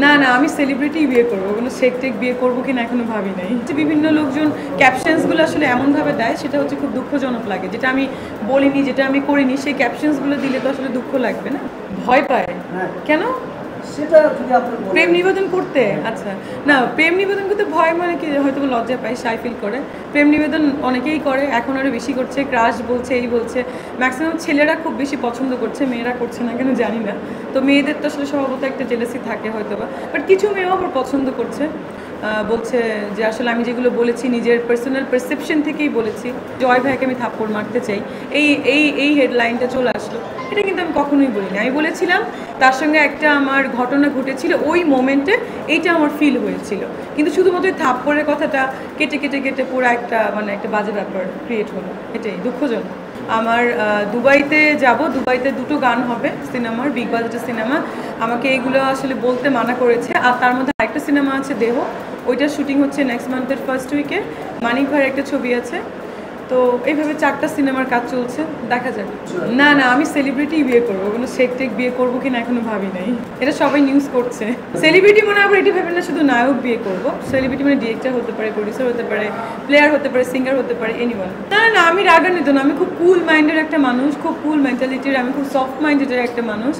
না না আমি সেলিব্রিটি বিয়ে করবো, কোনো শেক টেক বিয়ে করবো কিনা এখনো ভাবি নাই। বিভিন্ন লোকজন ক্যাপশনসগুলো আসলে এমনভাবে দেয়, সেটা হচ্ছে খুব দুঃখজনক লাগে। যেটা আমি বলিনি, যেটা আমি করিনি, সেই ক্যাপশনসগুলো দিলে তো আসলে দুঃখ লাগবে না, ভয় পায়। কেন? প্রেম নিবেদন করতে? আচ্ছা, না প্রেম নিবেদন করতে ভয় মানে কি, হয়তো লজ্জা পায়, শাই ফিল করে। প্রেম নিবেদন অনেকেই করে, এখন আরও বেশি করছে, ক্রাশ বলছে, এই বলছে। ম্যাক্সিমাম ছেলেরা খুব বেশি পছন্দ করছে, মেয়েরা করছে না কেন জানি না। তো মেয়েদের তো আসলে স্বভাবত একটা জেলাসি থাকে হয়তো বা, বাট কিছু মেয়েও আবার পছন্দ করছে, বলছে যে আসলে আমি যেগুলো বলেছি নিজের পার্সোনাল পারসেপশন থেকেই বলেছি। জয় ভাইকে আমি থাপ্পড় মারতে চাই, এই এই এই হেডলাইনটা চলে আসলো। এটা কিন্তু আমি কখনোই বলিনি। আমি বলেছিলাম তার সঙ্গে একটা আমার ঘটনা ঘটেছিল, ওই মোমেন্টে এইটা আমার ফিল হয়েছিল। কিন্তু শুধুমাত্র থাপ্পড়ের কথাটা কেটে কেটে কেটে পুরো একটা মানে একটা বাজে ব্যাপার ক্রিয়েট হলো, এটাই দুঃখজনক। আমার দুবাইতে যাব, দুবাইতে দুটো গান হবে সিনেমার, বিগ বাজেটের সিনেমা। আমাকে এইগুলো আসলে বলতে মানা করেছে। আর তার মধ্যে আরেকটা সিনেমা আছে দেহ, ওইটার শুটিং হচ্ছে নেক্সট মান্থের ফার্স্ট উইকে। মানিক ভাইয়ের একটা ছবি আছে। তো এইভাবে 4টা সিনেমার কাজ চলছে, দেখা যাবে। না না আমি সেলিব্রিটি বিয়ে করবো, কোনো শেক টেক বিয়ে করবো কিনা এখনো ভাবি নাই। এটা সবাই নিউজ করছে। সেলিব্রিটি মানে আবার এটি ভেবে না শুধু নায়ক বিয়ে করবো। সেলিব্রিটি মানে ডিরেক্টর হতে পারে, প্রডিউসার হতে পারে, প্লেয়ার হতে পারে, সিঙ্গার হতে পারে, এনিওয়ান। না না আমি রাগান্বিত না, আমি খুব কুল মাইন্ডের একটা মানুষ, খুব কুল মেন্টালিটির, আমি খুব সফট মাইন্ডের একটা মানুষ।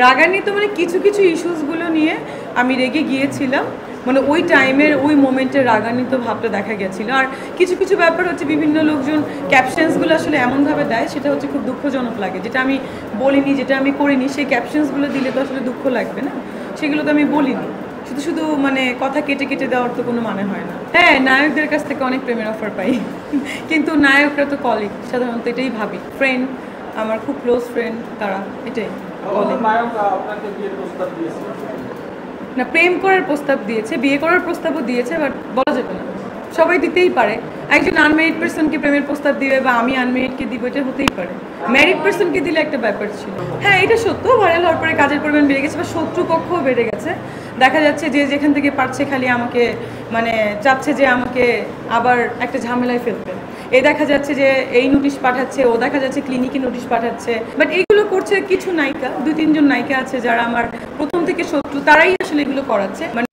রাগান্বিত মানে কিছু কিছু ইস্যুসগুলো নিয়ে আমি রেগে গিয়েছিলাম, মানে ওই টাইমের ওই মোমেন্টের রাগান্বিত ভাবটা দেখা গেছিলো। আর কিছু কিছু ব্যাপার হচ্ছে বিভিন্ন লোকজন ক্যাপশনসগুলো আসলে এমনভাবে দেয়, সেটা হচ্ছে খুব দুঃখজনক লাগে। যেটা আমি বলিনি, যেটা আমি করিনি, সেই ক্যাপশনসগুলো দিলে তো আসলে দুঃখ লাগবে না, সেগুলো তো আমি বলিনি। শুধু শুধু মানে কথা কেটে কেটে দেওয়ার তো কোনো মানে হয় না। হ্যাঁ, নায়কদের কাছ থেকে অনেক প্রেমের অফার পাই, কিন্তু নায়করা তো কলিগ, সাধারণত এটাই ভাবি। ফ্রেন্ড, আমার খুব ক্লোজ ফ্রেন্ড তারা, এটাই না। প্রেম করার প্রস্তাব দিয়েছে, বিয়ে করার প্রস্তাবও দিয়েছে, বাট বলা যাবে না, সবাই দিতেই পারে। একজন আনম্যারিড পার্সনকে প্রেমের প্রস্তাব দিবে বা আমি আনম্যারিডকে দিব, এটা হতেই পারে। ম্যারিড পার্সনকে দিলে একটা ব্যাপার ছিল। হ্যাঁ, এটা সত্য, ভাইরাল হওয়ার পরে কাজের পরিমাণ বেড়ে গেছে বা শত্রুপক্ষও বেড়ে গেছে। দেখা যাচ্ছে যে যেখান থেকে পারছে খালি আমাকে মানে চাচ্ছে যে আমাকে আবার একটা ঝামেলায় ফেলবে। দেখা যাচ্ছে যে এই নোটিশ পাঠাচ্ছে, ও দেখা যাচ্ছে ক্লিনিকে নোটিশ পাঠাচ্ছে। বাট এইগুলো করছে কিছু নায়িকা, 2-3 জন নায়িকা আছে যারা আমার প্রথম থেকে শত্রু, তারাই আসলে এগুলো করাচ্ছে। মানে